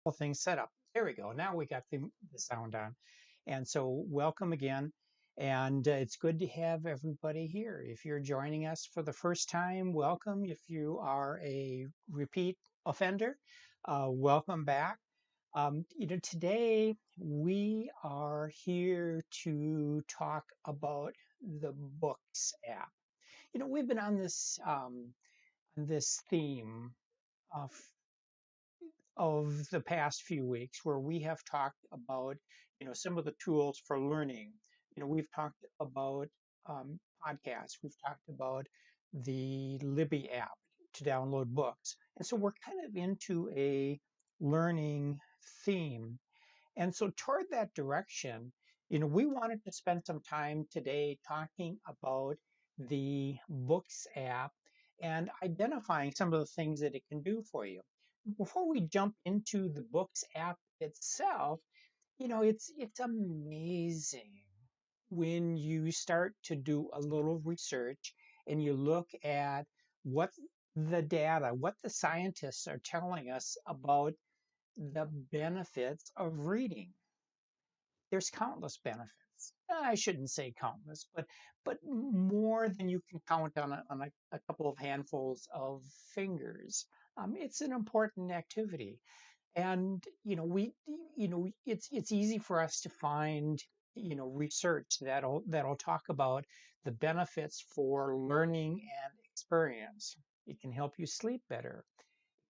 Whole thing set up. There we go. Now we got the sound on. And so, welcome again. And it's good to have everybody here. If you're joining us for the first time, welcome. If you are a repeat offender, welcome back. Today we are here to talk about the Books app. We've been on this theme of the past few weeks where we have talked about some of the tools for learning. We've talked about podcasts. We've talked about the Libby app to download books, and so we're kind of into a learning theme. And so toward that direction, we wanted to spend some time today talking about the Books app and identifying some of the things that it can do for you. Before we jump into the Books app itself, it's amazing when you start to do a little research and you look at what what the scientists are telling us about the benefits of reading. There's countless benefits. I shouldn't say countless, but more than you can count on a couple of handfuls of fingers. It's an important activity, and it's easy for us to find research that'll talk about the benefits for learning and experience. It can help you sleep better,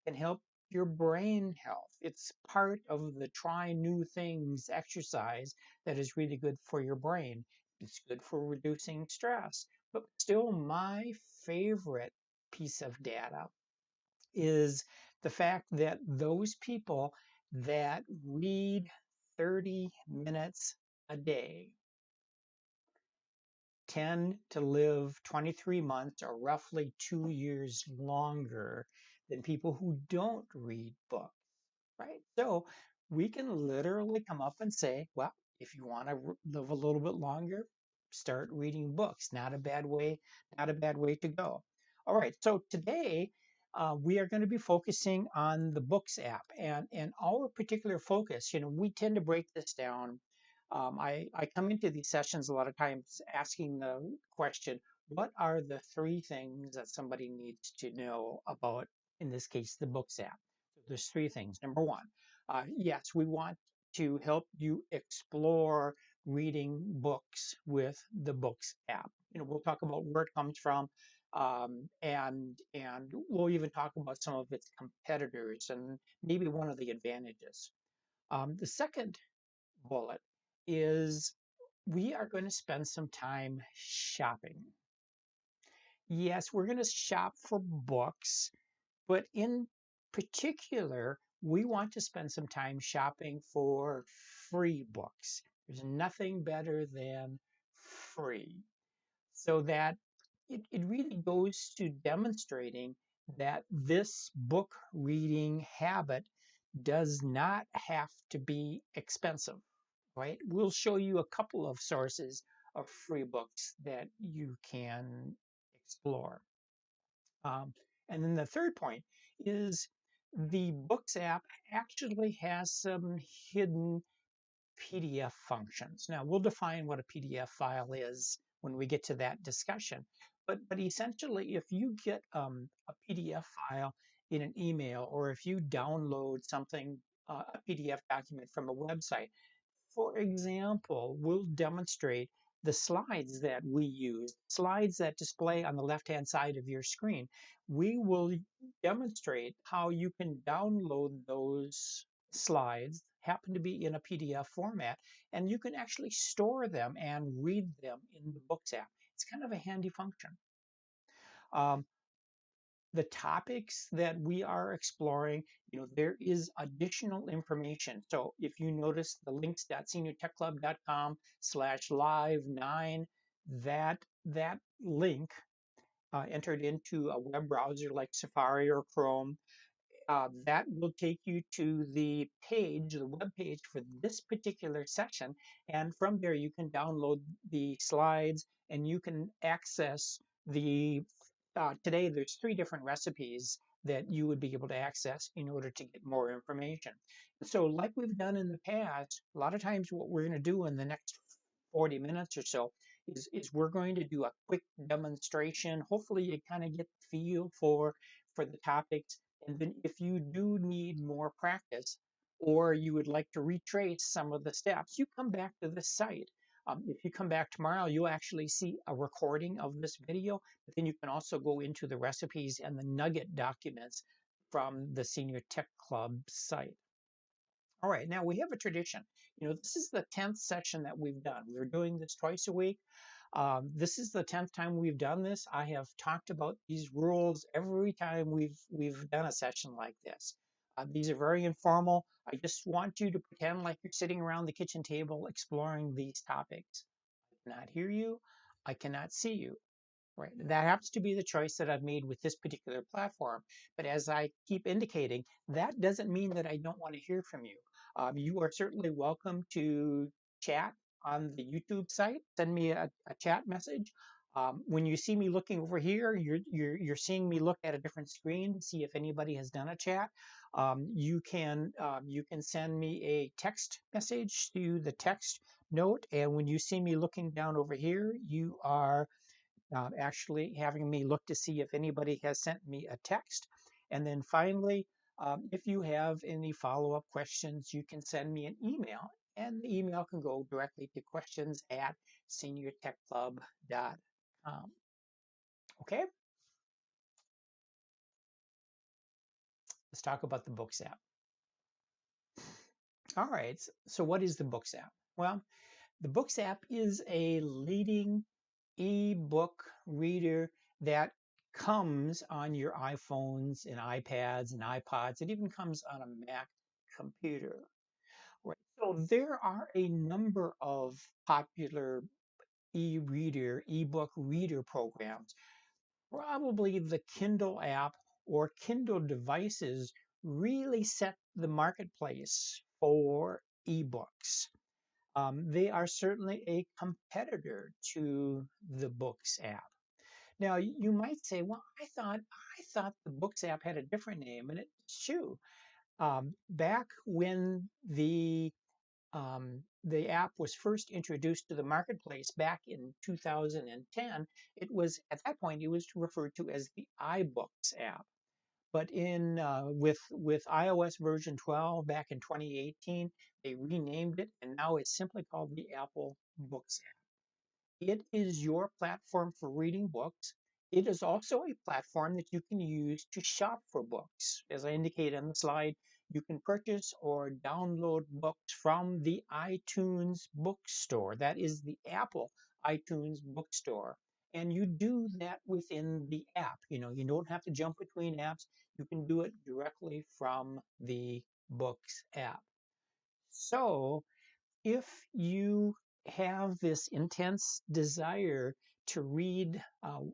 can help your brain health. It's part of the try new things exercise that is really good for your brain. It's good for reducing stress. But still, my favorite piece of data is the fact that those people that read 30 minutes a day tend to live 23 months or roughly 2 years longer than people who don't read books, right? So we can literally come up and say, well, if you want to live a little bit longer, start reading books. Not a bad way to go. All right, so today we are going to be focusing on the Books app and our particular focus. We tend to break this down. I come into these sessions a lot of times asking the question, what are the three things that somebody needs to know about, in this case, the Books app? There's three things. Number one, yes, we want to help you explore reading books with the Books app. We'll talk about where it comes from, and we'll even talk about some of its competitors and maybe one of the advantages. The second bullet is we are going to spend some time shopping. Yes, we're going to shop for books, but in particular, we want to spend some time shopping for free books. There's nothing better than free. So that it really goes to demonstrating that this book reading habit does not have to be expensive, right? We'll show you a couple of sources of free books that you can explore. Um, and then the third point is the Books app actually has some hidden PDF functions. Now, we'll define what a PDF file is when we get to that discussion. But essentially, if you get a PDF file in an email, or if you download something, a PDF document from a website, for example, we'll demonstrate the slides that we use, slides that display on the left-hand side of your screen. We will demonstrate how you can download those slides, happen to be in a PDF format, and you can actually store them and read them in the Books app. It's kind of a handy function. Um, the topics that we are exploring, there is additional information. So if you notice the links.seniortechclub.com/live9, that link entered into a web browser like Safari or Chrome, that will take you to the web page for this particular section. And from there, you can download the slides and you can access today there's three different recipes that you would be able to access in order to get more information. So like we've done in the past, a lot of times what we're going to do in the next 40 minutes or so is we're going to do a quick demonstration. Hopefully you kind of get the feel for the topics. And then if you do need more practice or you would like to retrace some of the steps, you come back to this site. If you come back tomorrow, you'll actually see a recording of this video, but then you can also go into the recipes and the nugget documents from the Senior Tech Club site. All right, now we have a tradition. This is the 10th session that we've done. We're doing this twice a week. This is the 10th time we've done this. I have talked about these rules every time we've done a session like this. These are very informal. I just want you to pretend like you're sitting around the kitchen table exploring these topics. I cannot hear you. I cannot see you. Right. That happens to be the choice that I've made with this particular platform. But as I keep indicating, that doesn't mean that I don't want to hear from you. You are certainly welcome to chat on the YouTube site. Send me a chat message. When you see me looking over here, you're seeing me look at a different screen to see if anybody has done a chat. You can send me a text message to the text note, and when you see me looking down over here, you are actually having me look to see if anybody has sent me a text. And then finally, if you have any follow-up questions, you can send me an email, and the email can go directly to questions@seniortechclub.com. Okay, let's talk about the Books app. All right, so what is the Books app? Well, the Books app is a leading ebook reader that comes on your iPhones and iPads and iPods. It even comes on a Mac computer. Right. So there are a number of popular ebook reader programs. Probably the Kindle app or Kindle devices really set the marketplace for ebooks. They are certainly a competitor to the Books app. Now, you might say, "Well, I thought the Books app had a different name," and it's true. Back when the app was first introduced to the marketplace back in 2010, at that point it was referred to as the iBooks app. But in with iOS version 12 back in 2018, they renamed it, and now it's simply called the Apple Books app. It is your platform for reading books. It is also a platform that you can use to shop for books. As I indicated on the slide, you can purchase or download books from the iTunes bookstore. That is the Apple iTunes bookstore. And you do that within the app. You don't have to jump between apps. You can do it directly from the Books app. So if you have this intense desire to read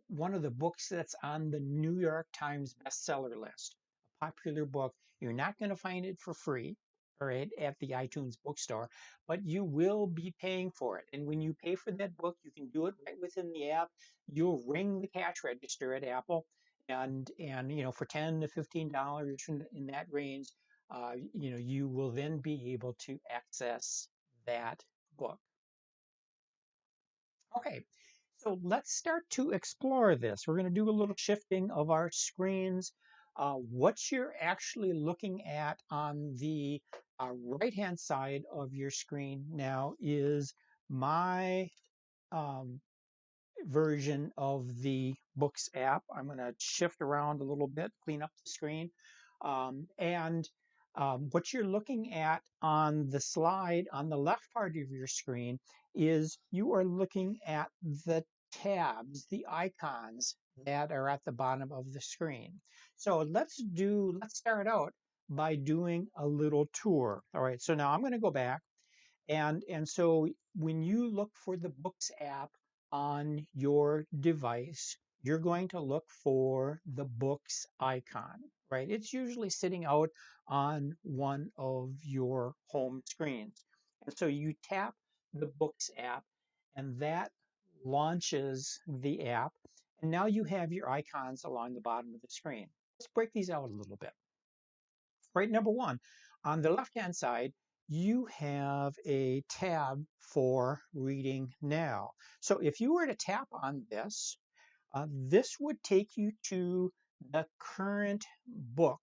one of the books that's on the New York Times bestseller list, a popular book, you're not going to find it for free, all right, at the iTunes bookstore, but you will be paying for it. And when you pay for that book, you can do it right within the app. You'll ring the cash register at Apple, and for $10 to $15 in that range, you will then be able to access that book. Okay, so let's start to explore this. We're going to do a little shifting of our screens. What you're actually looking at on the right-hand side of your screen now is my version of the Books app. I'm going to shift around a little bit, clean up the screen. And what you're looking at on the slide on the left part of your screen is you are looking at the tabs, the icons that are at the bottom of the screen. So let's start out by doing a little tour. All right, so now I'm going to go back. And so when you look for the Books app on your device, you're going to look for the Books icon, right? It's usually sitting out on one of your home screens. And so you tap the Books app, and that launches the app. And now you have your icons along the bottom of the screen. Let's break these out a little bit. Right, number one, on the left-hand side, you have a tab for reading now. So if you were to tap on this, this would take you to the current book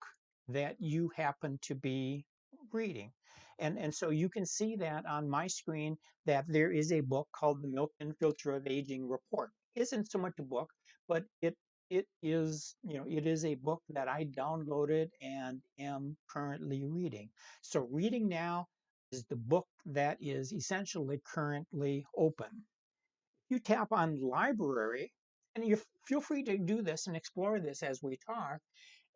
that you happen to be reading. And so you can see that on my screen that there is a book called The Milk and Filter of Aging Report. It isn't so much a book, but it is, it is a book that I downloaded and am currently reading. So reading now is the book that is essentially currently open. You tap on library, and you feel free to do this and explore this as we talk.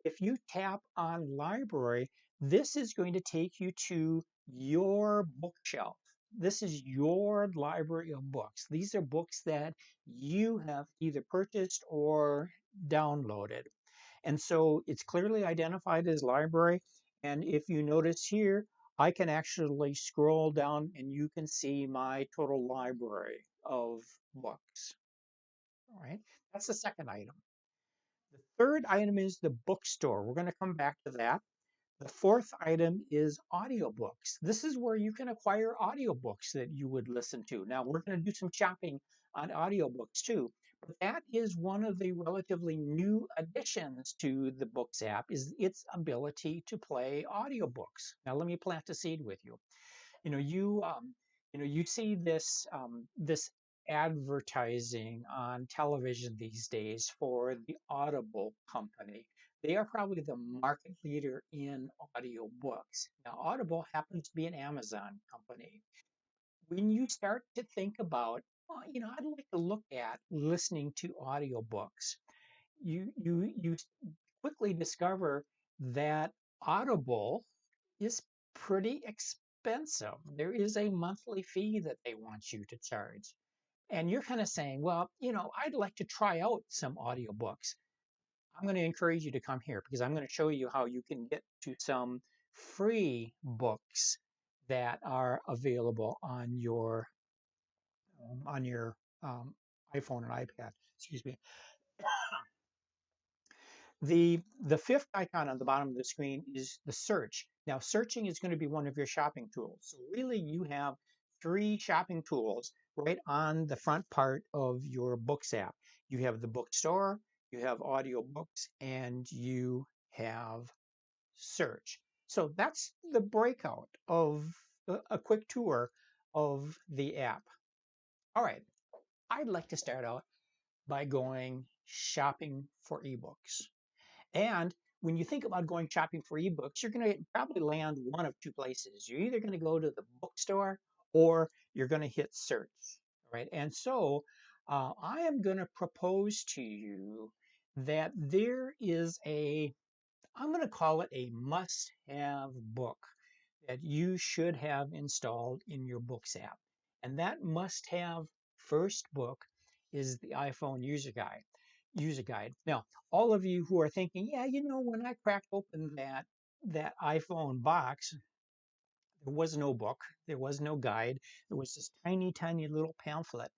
If you tap on library, this is going to take you to your bookshelf. This is your library of books. These are books that you have either purchased or downloaded. And so it's clearly identified as library. And if you notice here, I can actually scroll down and you can see my total library of books. All right, that's the second item. The third item is the bookstore. We're going to come back to that. The fourth item is audiobooks. This is where you can acquire audiobooks that you would listen to. Now, we're going to do some shopping on audiobooks too, but that is one of the relatively new additions to the Books app is its ability to play audiobooks. Now, let me plant a seed with you. You know, you see this advertising on television these days for the Audible company. They are probably the market leader in audiobooks. Now, Audible happens to be an Amazon company. When you start to think about, well, I'd like to look at listening to audiobooks, you quickly discover that Audible is pretty expensive. There is a monthly fee that they want you to charge. And you're kind of saying, well, I'd like to try out some audiobooks. I'm going to encourage you to come here because I'm going to show you how you can get to some free books that are available on your um, iPhone and iPad. Excuse me. The fifth icon on the bottom of the screen is the search. Now, searching is going to be one of your shopping tools. So really, you have three shopping tools right on the front part of your Books app. You have the bookstore, you have audiobooks, and you have search. So that's the breakout of a quick tour of the app. All right, I'd like to start out by going shopping for ebooks. And when you think about going shopping for ebooks, you're going to probably land one of two places. You're either going to go to the bookstore or you're going to hit search. Right? And so I am going to propose to you that there is I'm going to call it a must have book that you should have installed in your Books app. And that must have first book is the iPhone user guide. Now, all of you who are thinking, yeah, when I cracked open that iPhone box, there was no book, there was no guide, there was this tiny, tiny little pamphlet.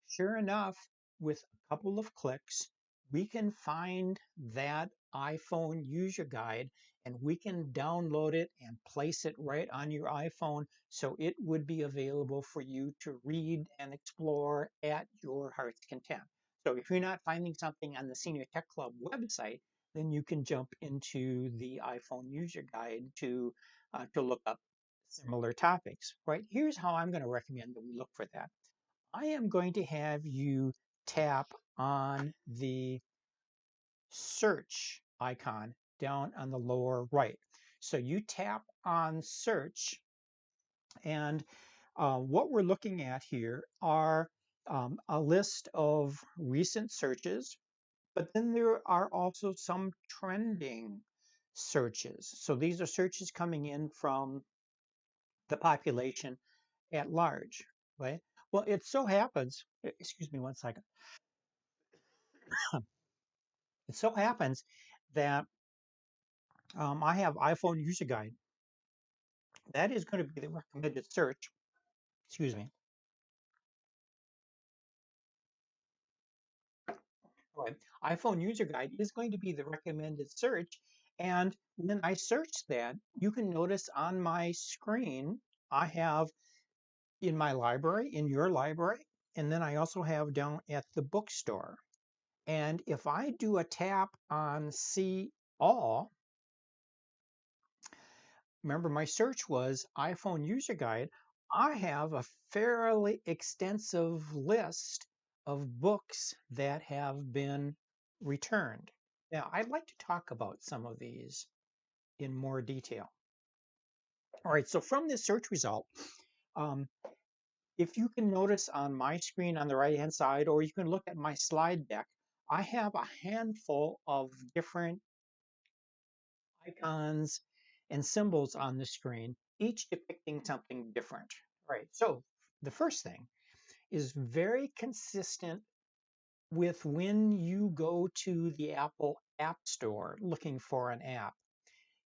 Sure enough, with a couple of clicks, we can find that iPhone user guide and we can download it and place it right on your iPhone so it would be available for you to read and explore at your heart's content. So if you're not finding something on the Senior Tech Club website, then you can jump into the iPhone user guide to look up similar topics. Right? Here's how I'm going to recommend that we look for that. I am going to have you tap on the search icon down on the lower right. So you tap on search, and what we're looking at here are a list of recent searches, but then there are also some trending searches. So these are searches coming in from the population at large, right? Well, it so happens, excuse me one second. It so happens that I have iPhone user guide. That is going to be the recommended search. Excuse me. Right. iPhone user guide is going to be the recommended search. And when I search that, you can notice on my screen, I have in my library, in your library, and then I also have down at the bookstore. And if I do a tap on See All, remember my search was iPhone user guide, I have a fairly extensive list of books that have been returned. Now, I'd like to talk about some of these in more detail. All right, so from this search result, um, if you can notice on my screen on the right-hand side, or you can look at my slide deck, I have a handful of different icons and symbols on the screen, each depicting something different. Right. So the first thing is very consistent with when you go to the Apple App Store looking for an app.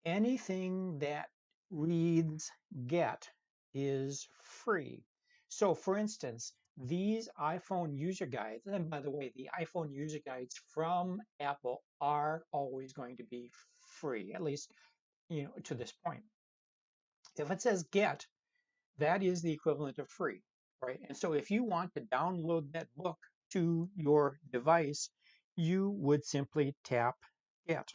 Anything that reads Get is free. So for instance, these iPhone user guides, and by the way, the iPhone user guides from Apple are always going to be free, at least to this point. If it says Get, that is the equivalent of free, right? And so if you want to download that book to your device, you would simply tap Get.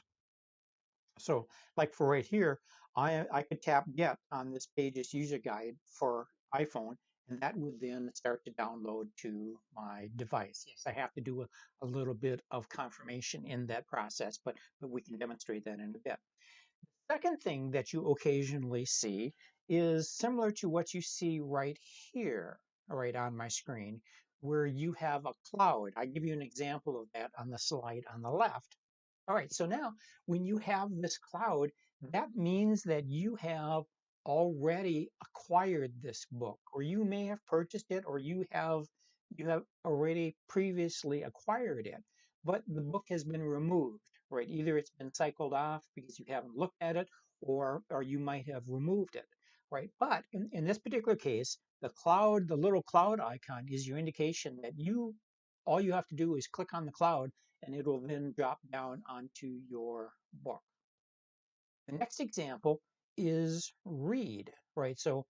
So like for right here, I could tap Get on this Pages user guide for iPhone, and that would then start to download to my device. Yes, I have to do a little bit of confirmation in that process, but we can demonstrate that in a bit. Second thing that you occasionally see is similar to what you see right here, right on my screen, where you have a cloud. I give you an example of that on the slide on the left. All right, so now when you have this cloud, that means that you have already acquired this book, or you may have purchased it, or you have already previously acquired it, but the book has been removed, right? Either it's been cycled off because you haven't looked at it, or you might have removed it, right? But in this particular case, the little cloud icon is your indication that all you have to do is click on the cloud and it will then drop down onto your book. The next example is read, right? So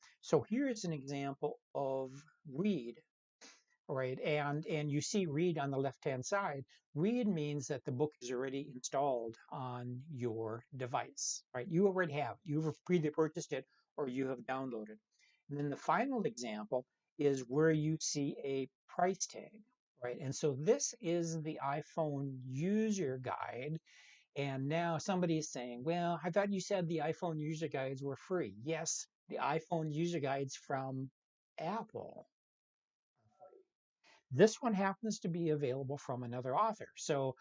here's an example of read, right? And you see read on the left-hand side. Read means that the book is already installed on your device, right? You already have. You've either purchased it or you have downloaded. And then the final example is where you see a price tag, right? And so this is the iPhone user guide. And now somebody is saying, well, I thought you said the iPhone user guides were free. Yes, the iPhone user guides from Apple. This one happens to be available from another author. So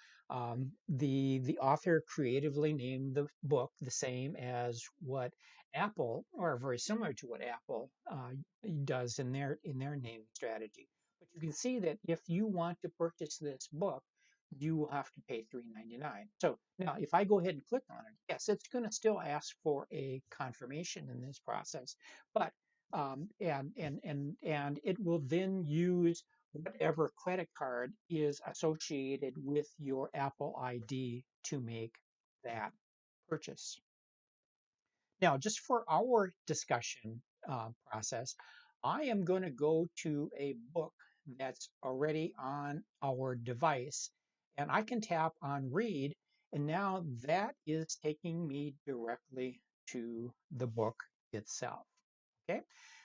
the author creatively named the book the same as what Apple, or very similar to what Apple does in their naming strategy. But you can see that if you want to purchase this book, you will have to pay $3.99. So now, if I go ahead and click on it, yes, it's going to still ask for a confirmation in this process, but and it will then use whatever credit card is associated with your Apple ID to make that purchase. Now, just for our discussion process, I am going to go to a book that's already on our device, and I can tap on read, and now that is taking me directly to the book itself. Okay,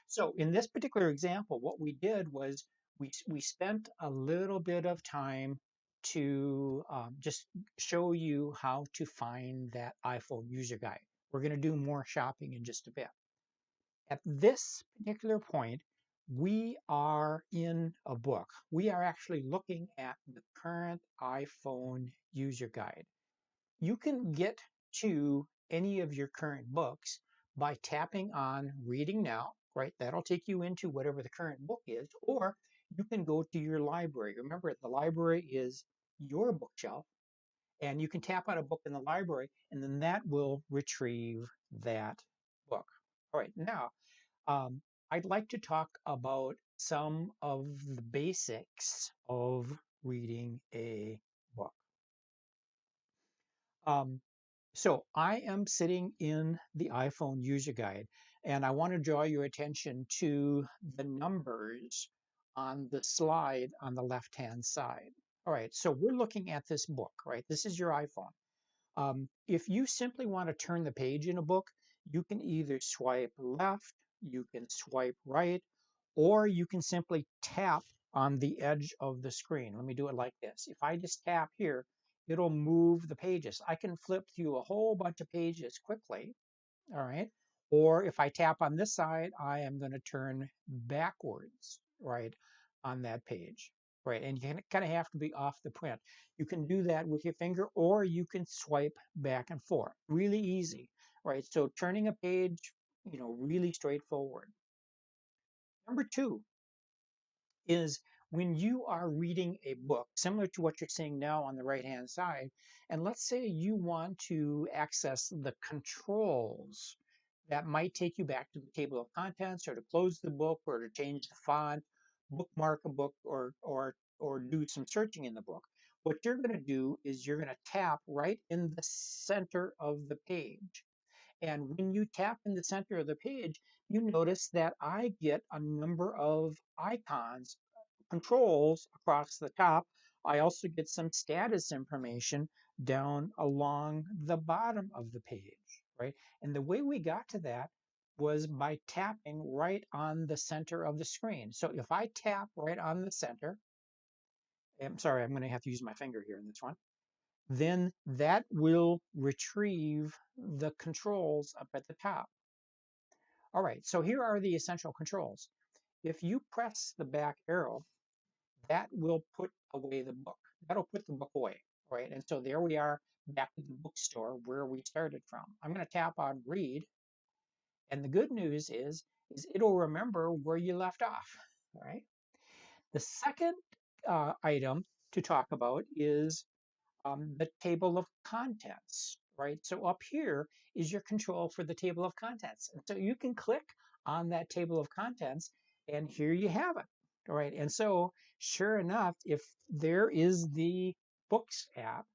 so in this particular example, what we did was we spent a little bit of time to just show you how to find that iPhone user guide. We're going to do more shopping in just a bit. At this particular point, we are in a book. We are actually looking at the current iPhone user guide. You can get to any of your current books by tapping on Reading Now, right? That'll take you into whatever the current book is, or you can go to your library. Remember, the library is your bookshelf, and you can tap on a book in the library, and then that will retrieve that book. All right, now I'd like to talk about some of the basics of reading a book. Um, so I am sitting in the iPhone user guide, and I want to draw your attention to the numbers on the slide on the left-hand side. All right, so we're looking at this book, right? This is your iPhone. If you simply want to turn the page in a book, you can either swipe left, you can swipe right, or you can simply tap on the edge of the screen. Let me do it like this. If I just tap here, it'll move the pages. I can flip through a whole bunch of pages quickly, all right? Or if I tap on this side, I am going to turn backwards, right, on that page, right? And you kind of have to be off the print. You can do that with your finger, or you can swipe back and forth. Really easy, right? So turning a page, really straightforward. Number two is when you are reading a book, similar to what you're seeing now on the right-hand side, and let's say you want to access the controls that might take you back to the table of contents, or to close the book, or to change the font, bookmark a book, or do some searching in the book. What you're going to do is you're going to tap right in the center of the page. And when you tap in the center of the page, you notice that I get a number of icons, controls across the top. I also get some status information down along the bottom of the page, right? And the way we got to that was by tapping right on the center of the screen. So if I tap right on the center, I'm sorry, I'm going to have to use my finger here in this one, then that will retrieve the controls up at the top. All right, so here are the essential controls. If you press the back arrow, that will put away the book. That'll put the book away, right? And so there we are back to the bookstore where we started from. I'm going to tap on read, and the good news is it'll remember where you left off, all right? The second item to talk about is the table of contents, right? So up here is your control for the table of contents. And so you can click on that table of contents, and here you have it, all right? And so sure enough, if there is the Books app,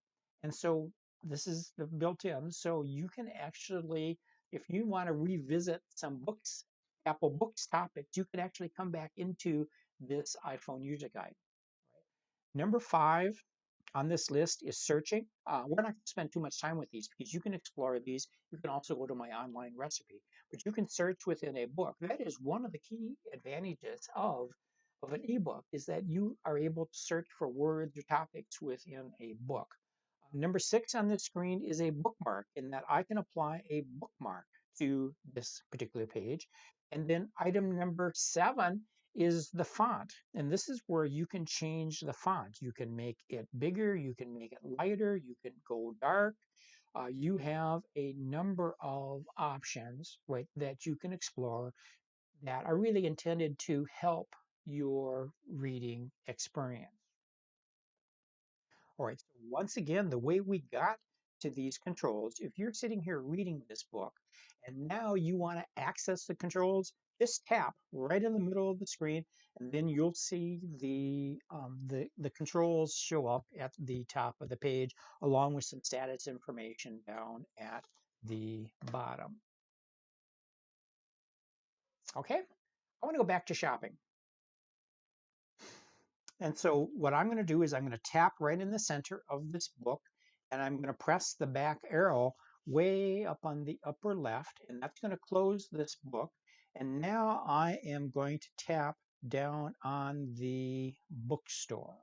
and so this is the built-in, so you can actually, if you want to revisit some books, Apple Books topics, you can actually come back into this iPhone user guide. Number 5 on this list is searching. We're not going to spend too much time with these because you can explore these. You can also go to my online recipe, but you can search within a book. That is one of the key advantages of an ebook, is that you are able to search for words or topics within a book. Number 6 on this screen is a bookmark, in that I can apply a bookmark to this particular page. And then item number 7 is the font. And this is where you can change the font. You can make it bigger, you can make it lighter, you can go dark. You have a number of options, right, that you can explore that are really intended to help your reading experience. All right, so once again, the way we got to these controls, if you're sitting here reading this book and now you want to access the controls, just tap right in the middle of the screen, and then you'll see the controls show up at the top of the page, along with some status information down at the bottom. Okay, I want to go back to shopping. And so what I'm going to do is I'm going to tap right in the center of this book, and I'm going to press the back arrow way up on the upper left, and that's going to close this book. And now I am going to tap down on the bookstore,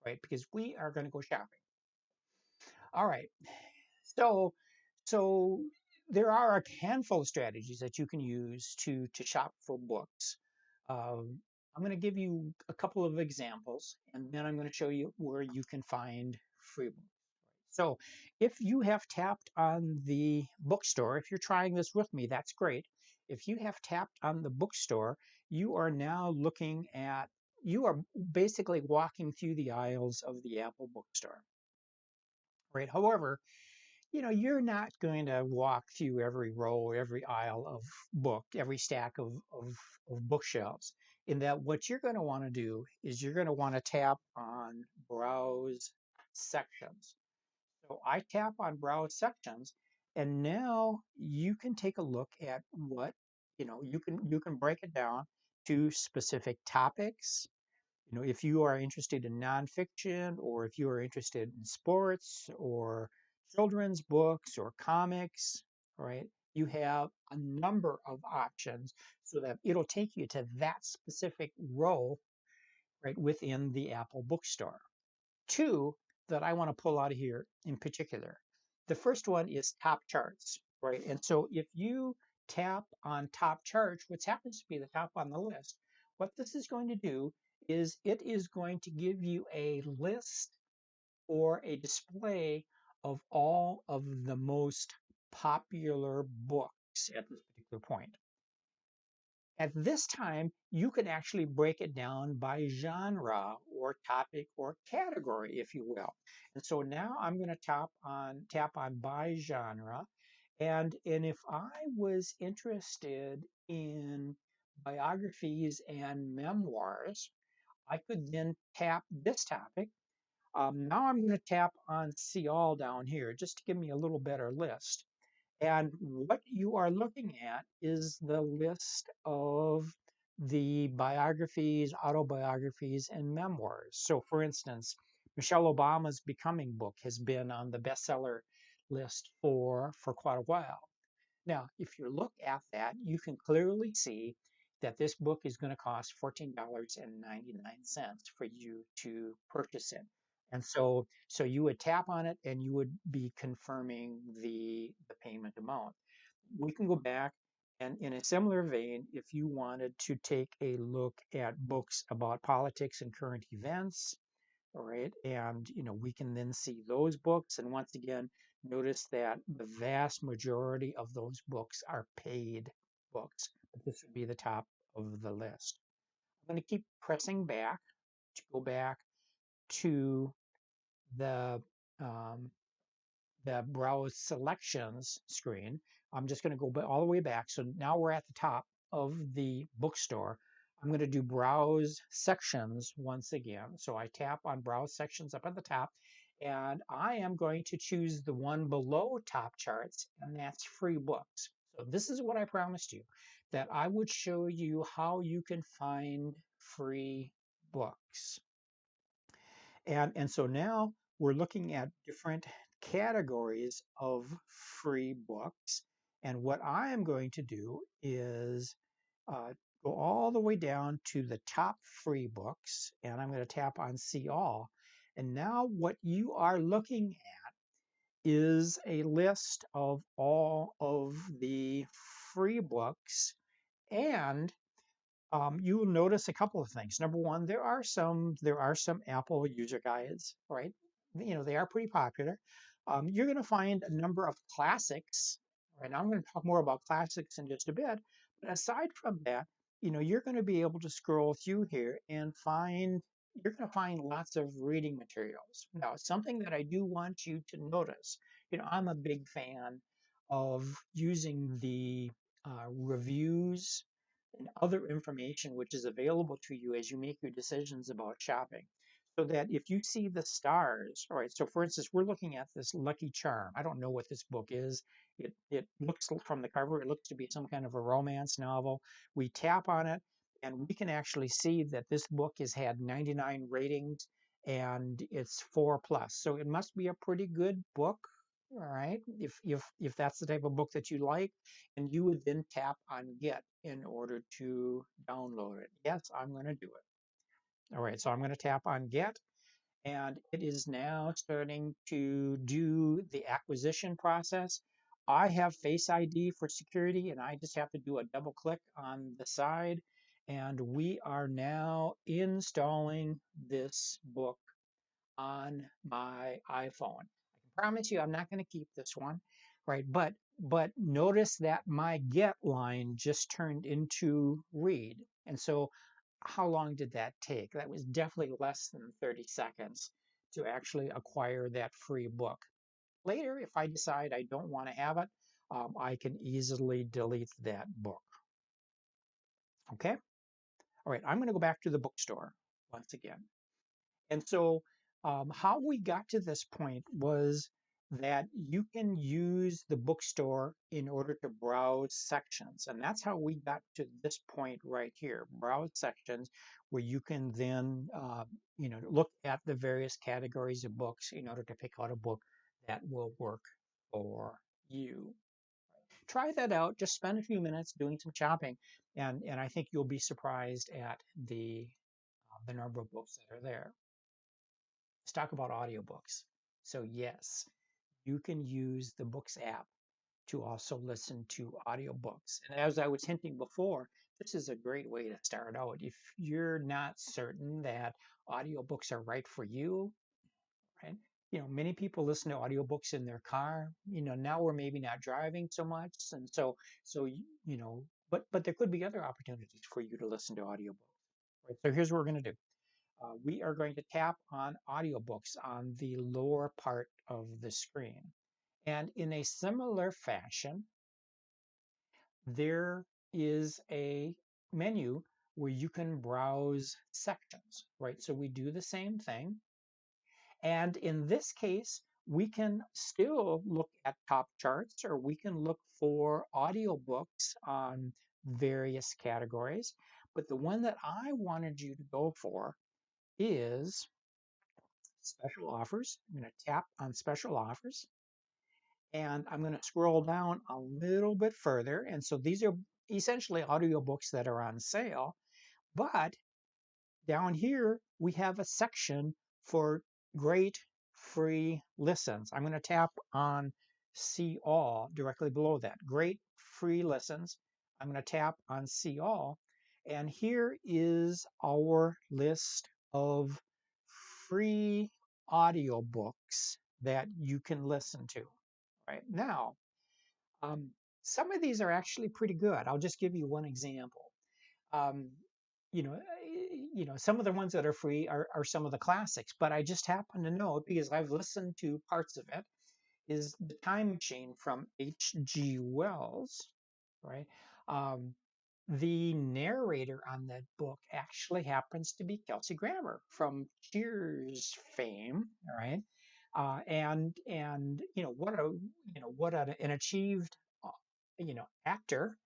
right? Because we are going to go shopping. All right. So, so there are a handful of strategies that you can use to shop for books. I'm going to give you a couple of examples, and then I'm going to show you where you can find free books. So, if you have tapped on the bookstore, if you're trying this with me, that's great. If you have tapped on the bookstore, you are now looking at, you are basically walking through the aisles of the Apple bookstore, right? However, you're not going to walk through every row, every aisle of book, every stack of bookshelves. In that, what you're going to want to do is you're going to want to tap on Browse Sections. So I tap on Browse Sections, and now you can take a look at what, you can break it down to specific topics. If you are interested in nonfiction, or if you are interested in sports or children's books or comics, right? You have a number of options so that it'll take you to that specific row right within the Apple bookstore. Two that I want to pull out of here in particular. The first one is top charts, right? And so if you tap on top charts, which happens to be the top on the list, what this is going to do is it is going to give you a list or a display of all of the most popular books at this particular point. At this time, you can actually break it down by genre or topic or category, if you will. And so now I'm going to tap on by genre. And if I was interested in biographies and memoirs, I could then tap this topic. Now I'm going to tap on See All down here just to give me a little better list. And what you are looking at is the list of the biographies, autobiographies, and memoirs. So, for instance, Michelle Obama's Becoming book has been on the bestseller list for quite a while. Now, if you look at that, you can clearly see that this book is going to cost $14.99 for you to purchase it. And so you would tap on it and you would be confirming the payment amount. We can go back, and in a similar vein, if you wanted to take a look at books about politics and current events, all right. And, we can then see those books. And once again, notice that the vast majority of those books are paid books. But this would be the top of the list. I'm going to keep pressing back to go back to the um, the browse selections screen. I'm just going to go all the way back. So now we're at the top of the bookstore. I'm going to do browse sections once again. So I tap on browse sections up at the top, and I am going to choose the one below top charts, and that's free books. So this is what I promised you, that I would show you how you can find free books. And so now we're looking at different categories of free books. And what I am going to do is go all the way down to the top free books, and I'm going to tap on See All. And now what you are looking at is a list of all of the free books, and you will notice a couple of things. Number one, there are some Apple user guides, right? They are pretty popular. You're going to find a number of classics, right? I'm going to talk more about classics in just a bit. But aside from that, you're going to be able to scroll through here and you're going to find lots of reading materials. Now, something that I do want you to notice, I'm a big fan of using the reviews and other information which is available to you as you make your decisions about shopping. So that if you see the stars, all right, so for instance, we're looking at this Lucky Charm. I don't know what this book is. It looks from the cover, it looks to be some kind of a romance novel. We tap on it, and we can actually see that this book has had 99 ratings and it's 4 plus. So it must be a pretty good book. All right, if that's the type of book that you like, and you would then tap on Get in order to download it. Yes, I'm going to do it. All right, so I'm going to tap on Get, and it is now starting to do the acquisition process. I have Face ID for security, and I just have to do a double click on the side, and we are now installing this book on my iPhone. I can promise you I'm not going to keep this one, right? But notice that my get line just turned into read. And so how long did that take? That was definitely less than 30 seconds to actually acquire that free book. Later, if I decide I don't want to have it, I can easily delete that book. Okay? All right, I'm going to go back to the bookstore once again. And so, how we got to this point was that you can use the bookstore in order to browse sections. And that's how we got to this point right here, browse sections, where you can then look at the various categories of books in order to pick out a book that will work for you. Try that out. Just spend a few minutes doing some shopping, and I think you'll be surprised at the number of books that are there. Let's talk about audiobooks. So yes, you can use the Books app to also listen to audiobooks. And as I was hinting before, this is a great way to start out. If you're not certain that audiobooks are right for you, right? Many people listen to audiobooks in their car. Now we're maybe not driving so much, and but there could be other opportunities for you to listen to audiobooks. Right? So here's what we're going to do. We are going to tap on audiobooks on the lower part of the screen. And in a similar fashion, there is a menu where you can browse sections, right? So we do the same thing. And in this case, we can still look at top charts, or we can look for audiobooks on various categories. But the one that I wanted you to go for is special offers. I'm going to tap on special offers, and I'm going to scroll down a little bit further. And so these are essentially audiobooks that are on sale. But down here, we have a section for great free listens. I'm going to tap on See All directly below that. Great free listens. I'm going to tap on See All. And here is our list of free audiobooks that you can listen to. Right now, um, some of these are actually pretty good. I'll just give you one example. Um, some of the ones that are free are some of the classics, but I just happen to know it because I've listened to parts of it. Is The Time Machine from H.G. Wells, right? Um, the narrator on that book actually happens to be Kelsey Grammer from Cheers fame, all right? And an achieved actor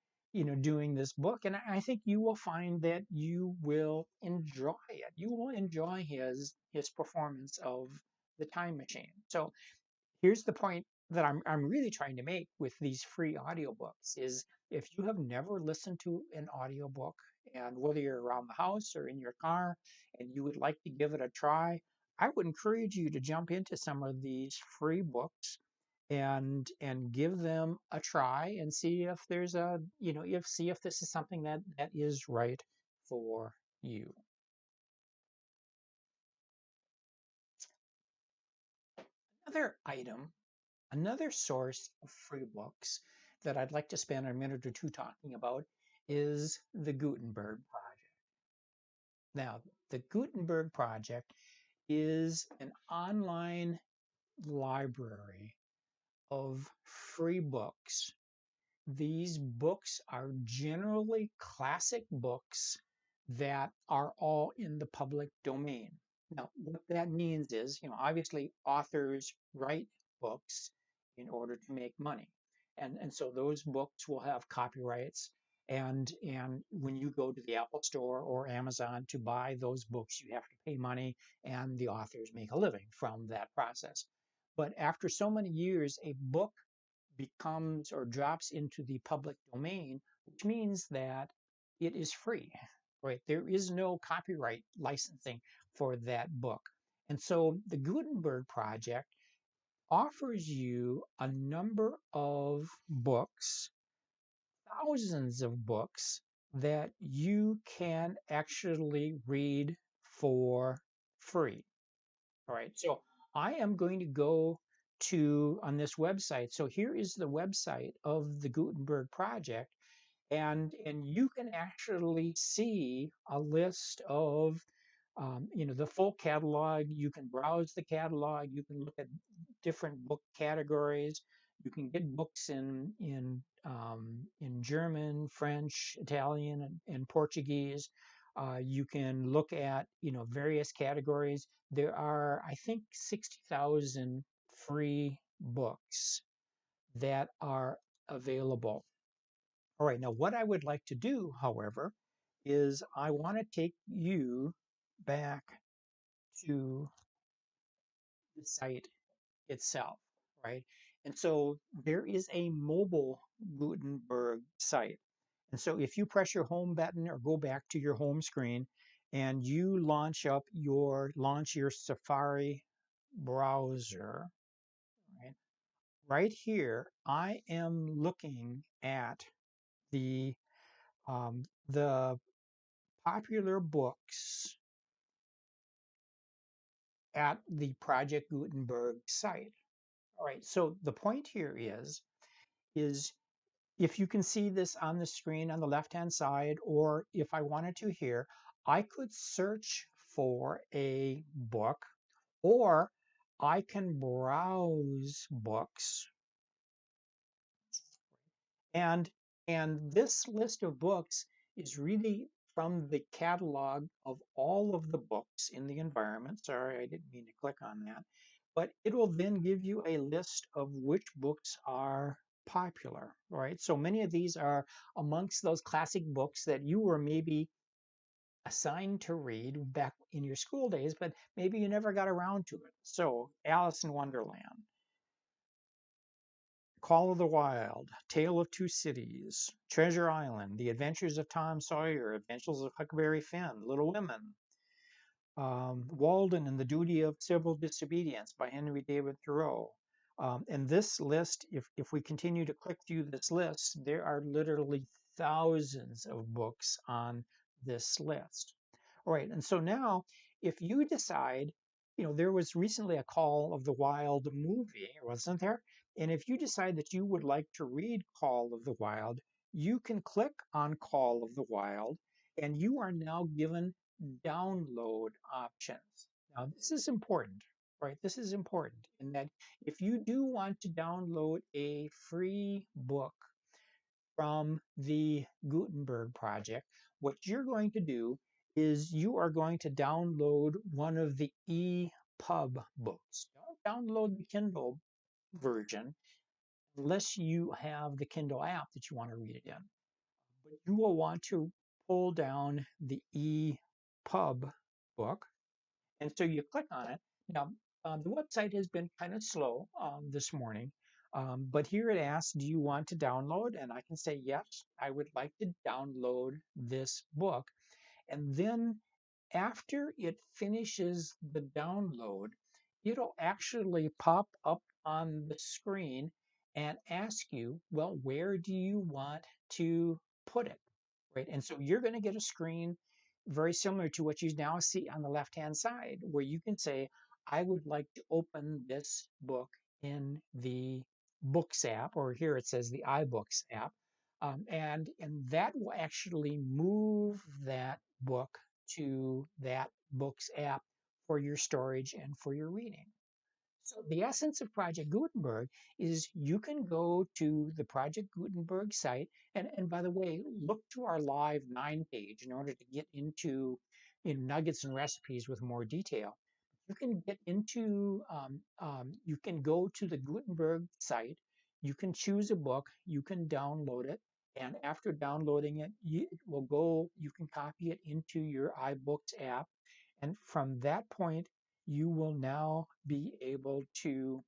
doing this book, and I think you will find that you will enjoy it. You will enjoy his performance of The Time Machine. So here's the point that I'm really trying to make with these free audiobooks is if you have never listened to an audiobook, and whether you're around the house or in your car and you would like to give it a try, I would encourage you to jump into some of these free books and give them a try and see if there's if this is something that is right for you. Another source of free books that I'd like to spend a minute or two talking about is the Gutenberg Project. Now, the Gutenberg Project is an online library of free books. These books are generally classic books that are all in the public domain. Now, what that means is, obviously authors write books in order to make money. And so those books will have copyrights. And when you go to the Apple Store or Amazon to buy those books, you have to pay money, and the authors make a living from that process. But after so many years, a book becomes or drops into the public domain, which means that it is free, right? There is no copyright licensing for that book. And so the Gutenberg Project offers you a number of books, thousands of books that you can actually read for free. All right, so I am going to go on this website. So here is the website of the Gutenberg Project, and you can actually see a list of the full catalog. You can browse the catalog. You can look at different book categories. You can get books in German, French, Italian, and Portuguese. You can look at various categories. There are, I think, 60,000 free books that are available. All right, now what I would like to do, however, is I want to take you back to the site itself, right? And so there is a mobile Gutenberg site. And so if you press your home button or go back to your home screen and you launch your Safari browser, right? Right here, I am looking at the the popular books at the Project Gutenberg site. All right, so the point here is if you can see this on the screen on the left-hand side, or if I wanted to here, I could search for a book, or I can browse books. And this list of books is really from the catalog of all of the books in the environment. Sorry, I didn't mean to click on that. But it will then give you a list of which books are popular, right? So many of these are amongst those classic books that you were maybe assigned to read back in your school days, but maybe you never got around to it. So Alice in Wonderland, Call of the Wild, Tale of Two Cities, Treasure Island, The Adventures of Tom Sawyer, Adventures of Huckleberry Finn, Little Women, Walden and the Duty of Civil Disobedience by Henry David Thoreau. And this list, if we continue to click through this list, there are literally thousands of books on this list. All right, and so now if you decide, there was recently a Call of the Wild movie, wasn't there? And if you decide that you would like to read Call of the Wild, you can click on Call of the Wild, and you are now given download options. Now, this is important, right? This is important in that if you do want to download a free book from the Gutenberg Project, what you're going to do is you are going to download one of the EPUB books. Don't download the Kindle version unless you have the Kindle app that you want to read it in. But you will want to pull down the EPUB book. And so you click on it. Now, the website has been kind of slow this morning, but here it asks, do you want to download? And I can say, yes, I would like to download this book. And then after it finishes the download, it'll actually pop up on the screen and ask you, well, where do you want to put it? Right. And so you're going to get a screen very similar to what you now see on the left-hand side, where you can say, I would like to open this book in the Books app, or here it says the iBooks app. And that will actually move that book to that Books app for your storage and for your reading. So the essence of Project Gutenberg is you can go to the Project Gutenberg site, and by the way, look to our Live 9 page in order to get into nuggets and recipes with more detail. You can get into, you can go to the Gutenberg site, you can choose a book, you can download it, and after downloading it, you can copy it into your iBooks app, and from that point, you will now be able to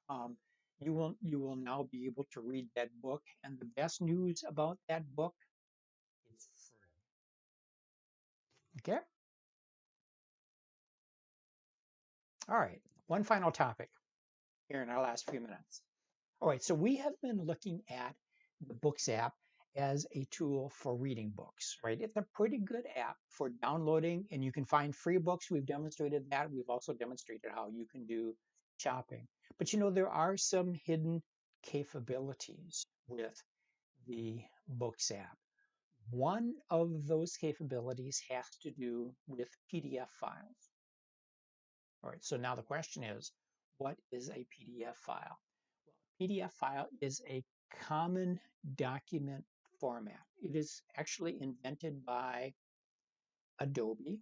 um, you will now be able to read that book. And the best news about that book, it's free. Okay. All right. One final topic here in our last few minutes. All right. So we have been looking at the Books app as a tool for reading books, right? It's a pretty good app for downloading, and you can find free books. We've demonstrated that. We've also demonstrated how you can do shopping. But there are some hidden capabilities with the Books app. One of those capabilities has to do with PDF files. All right, so now the question is, what is a PDF file? Well, a PDF file is a common document format. It is actually invented by Adobe.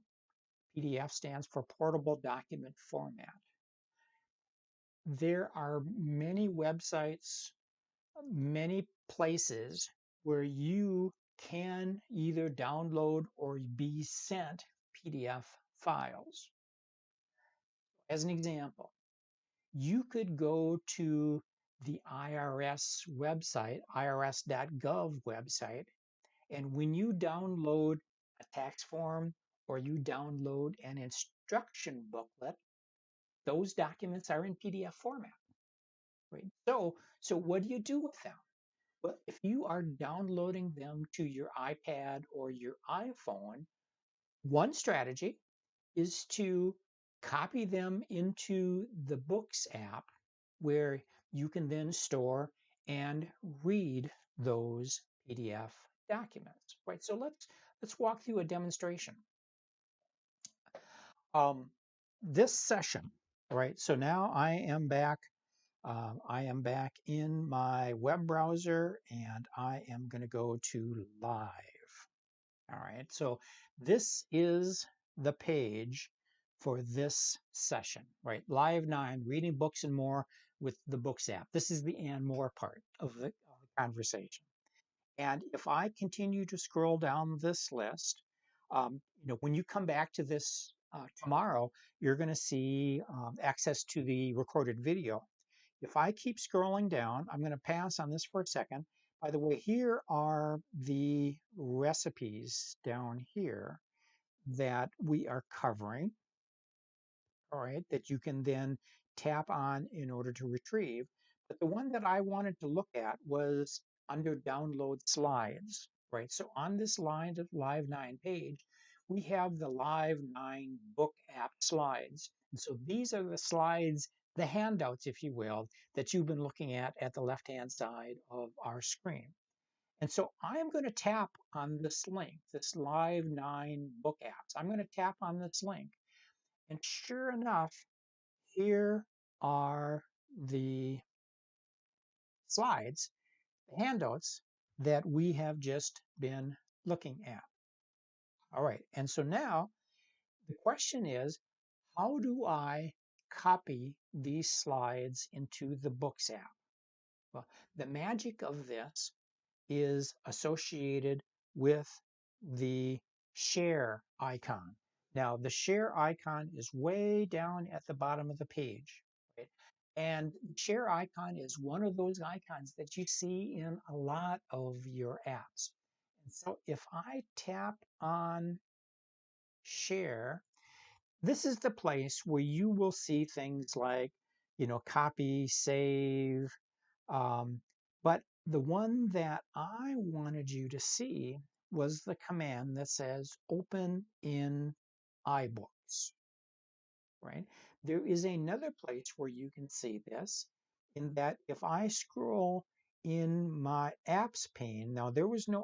PDF stands for Portable Document Format. there are many websites, many places where you can either download or be sent PDF files. As an example, you could go to the IRS website, irs.gov website, and when you download a tax form or you download an instruction booklet, those documents are in PDF format. Right? So what do you do with them? Well, if you are downloading them to your iPad or your iPhone, one strategy is to copy them into the Books app where you can then store and read those PDF documents. Right? So let's walk through a demonstration. Um, this session, right? So now I am back. I am back in my web browser and I am going to go to live. All right, so this is the page for this session, right? Live 9, reading books and more with the Books app. This is the and more part of the conversation. And if I continue to scroll down this list, when you come back to this tomorrow, you're going to see access to the recorded video. If I keep scrolling down, I'm going to pass on this for a second. By the way, here are the recipes down here that we are covering, all right, that you can then tap on in order to retrieve. But the one that I wanted to look at was under download slides, right? So on this Live 9 page, we have the Live 9 book app slides. And so these are the slides, the handouts, if you will, that you've been looking at the left-hand side of our screen. And so I'm going to tap on this link, this Live 9 book apps. I'm going to tap on this link. And sure enough, here are the slides, the handouts that we have just been looking at. All right, and so now the question is, how do I copy these slides into the Books app? Well, the magic of this is associated with the share icon. Now, the share icon is way down at the bottom of the page, right? And share icon is one of those icons that you see in a lot of your apps. And so if I tap on share, this is the place where you will see things like, copy, save, but the one that I wanted you to see was the command that says open in iBooks, right? There is another place where you can see this in that if I scroll in my apps pane, now there was no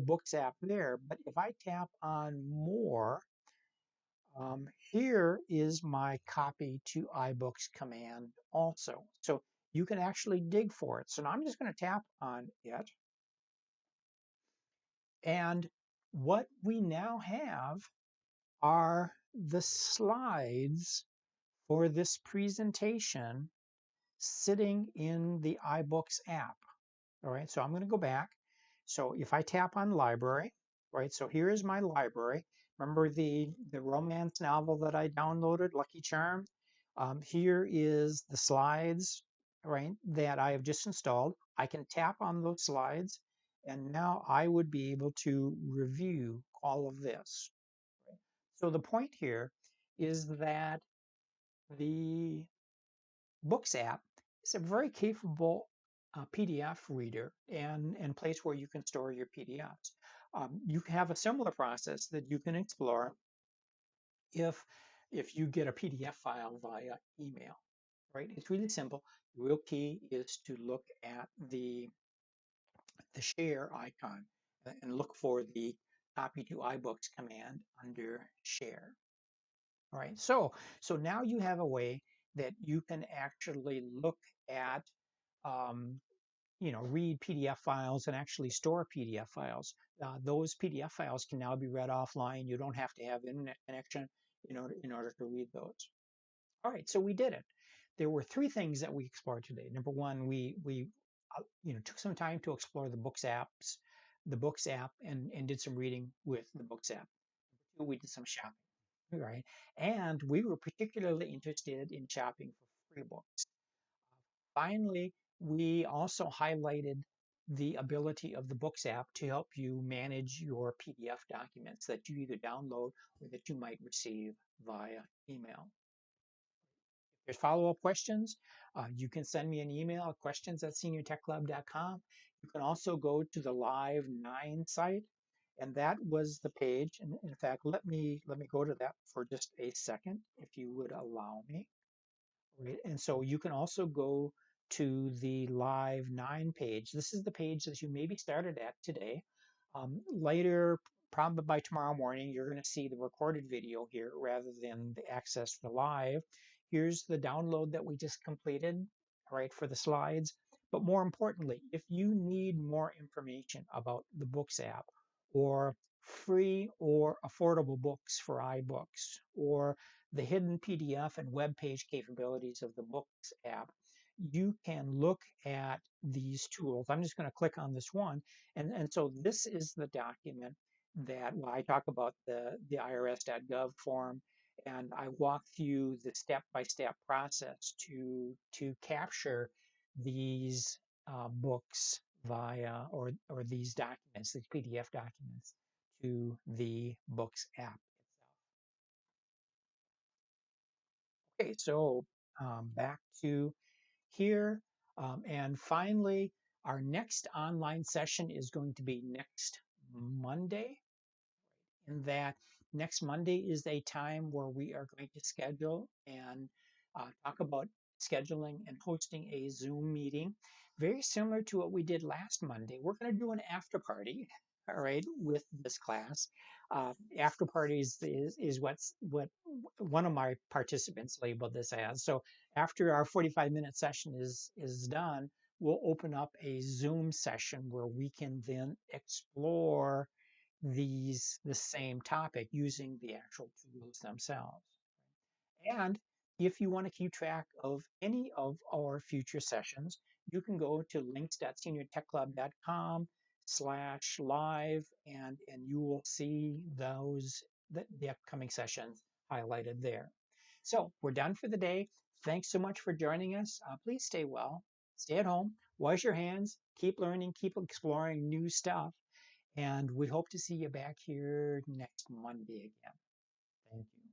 Books app there, but if I tap on more, here is my copy to iBooks command also. So you can actually dig for it. So now I'm just going to tap on it. And what we now have are the slides for this presentation sitting in the iBooks app. All right, so I'm going to go back. So if I tap on library, right, so here is my library. Remember the romance novel that I downloaded, Lucky Charm? Here is the slides, right, that I have just installed. I can tap on those slides, and now I would be able to review all of this. So the point here is that the Books app is a very capable PDF reader and place where you can store your PDFs. You have a similar process that you can explore if you get a PDF file via email, right? It's really simple. The real key is to look at the share icon and look for the copy to iBooks command under share. All right, so now you have a way that you can actually look at, read PDF files and actually store PDF files. Those PDF files can now be read offline. You don't have to have internet connection in order to read those. All right, so we did it. there were three things that we explored today. Number one, we took some time to explore the Books app, and did some reading with the Books app. Number two, we did some shopping, right? And we were particularly interested in shopping for free books. Finally, we also highlighted the ability of the Books app to help you manage your PDF documents that you either download or that you might receive via email. If there's follow-up questions, you can send me an email at questions@seniortechclub.com. You can also go to the Live 9 site, and that was the page. And in fact, let me go to that for just a second, if you would allow me. Right. And so you can also go to the Live 9 page. This is the page that you maybe started at today. Later, probably by tomorrow morning, you're going to see the recorded video here rather than the access to the live. Here's the download that we just completed, right, for the slides. But more importantly, if you need more information about the Books app, or free or affordable books for iBooks, or the hidden PDF and web page capabilities of the Books app, you can look at these tools. I'm just going to click on this one. And so this is the document that, well, I talk about the irs.gov form, and I walk through the step-by-step process to capture these books via, or these documents, these PDF documents, to the Books app itself. Okay, so back to here. And finally, our next online session is going to be next Monday. In that next Monday is a time where we are going to schedule and talk about scheduling and hosting a Zoom meeting, very similar to what we did last Monday. We're going to do an after party, all right, with this class. After parties is what one of my participants labeled this as. So after our 45-minute session is done, we'll open up a Zoom session where we can then explore the same topic using the actual tools themselves. And if you want to keep track of any of our future sessions, you can go to links.seniortechclub.com/live, and you will see the upcoming sessions highlighted there. So we're done for the day. Thanks so much for joining us. Please stay well, stay at home, wash your hands, keep learning, keep exploring new stuff. And we hope to see you back here next Monday again. Thank you.